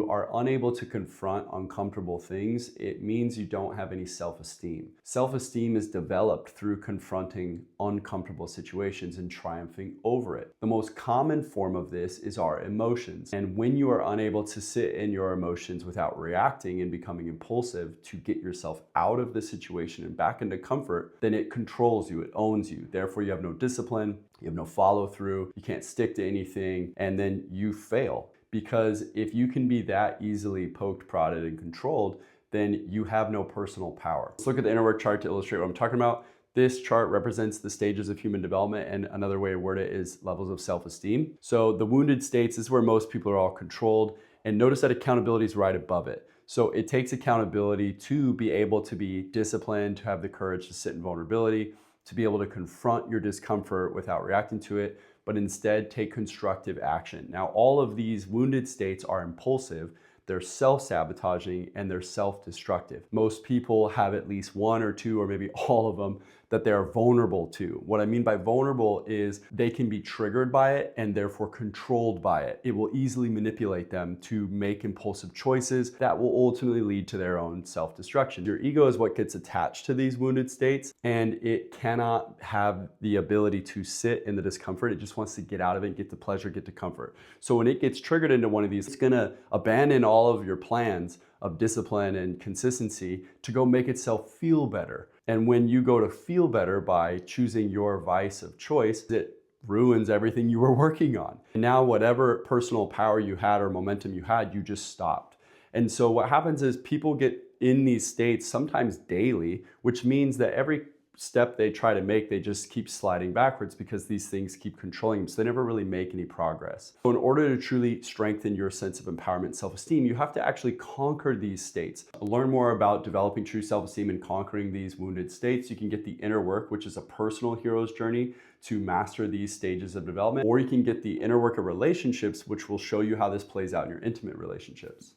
you are unable to confront uncomfortable things, it means you don't have any self-esteem. Self-esteem is developed through confronting uncomfortable situations and triumphing over it. The most common form of this is our emotions. And when you are unable to sit in your emotions without reacting and becoming impulsive to get yourself out of the situation and back into comfort, then it controls you, it owns you. Therefore, you have no discipline, you have no follow through, you can't stick to anything, and then you fail. Because if you can be that easily poked, prodded, and controlled, then you have no personal power. Let's look at the inner work chart to illustrate what I'm talking about. This chart represents the stages of human development, and another way to word it is levels of self-esteem. So the wounded states is where most people are all controlled, and notice that accountability is right above it. So it takes accountability to be able to be disciplined, to have the courage to sit in vulnerability, to be able to confront your discomfort without reacting to it, but instead take constructive action. Now, all of these wounded states are impulsive, they're self-sabotaging, and they're self-destructive. Most people have at least one or two, or maybe all of them, that they are vulnerable to. What I mean by vulnerable is they can be triggered by it and therefore controlled by it. It will easily manipulate them to make impulsive choices that will ultimately lead to their own self-destruction. Your ego is what gets attached to these wounded states, and it cannot have the ability to sit in the discomfort. It just wants to get out of it, get to pleasure, get to comfort. So when it gets triggered into one of these, it's gonna abandon all of your plans of discipline and consistency to go make itself feel better. And when you go to feel better by choosing your vice of choice, it ruins everything you were working on. And now whatever personal power you had or momentum you had, you just stopped. And so what happens is people get in these states sometimes daily, which means that every step they try to make, they just keep sliding backwards because these things keep controlling them. So they never really make any progress. So in order to truly strengthen your sense of empowerment and self-esteem, you have to actually conquer these states. To learn more about developing true self-esteem and conquering these wounded states, you can get the inner work, which is a personal hero's journey to master these stages of development, or you can get the inner work of relationships, which will show you how this plays out in your intimate relationships.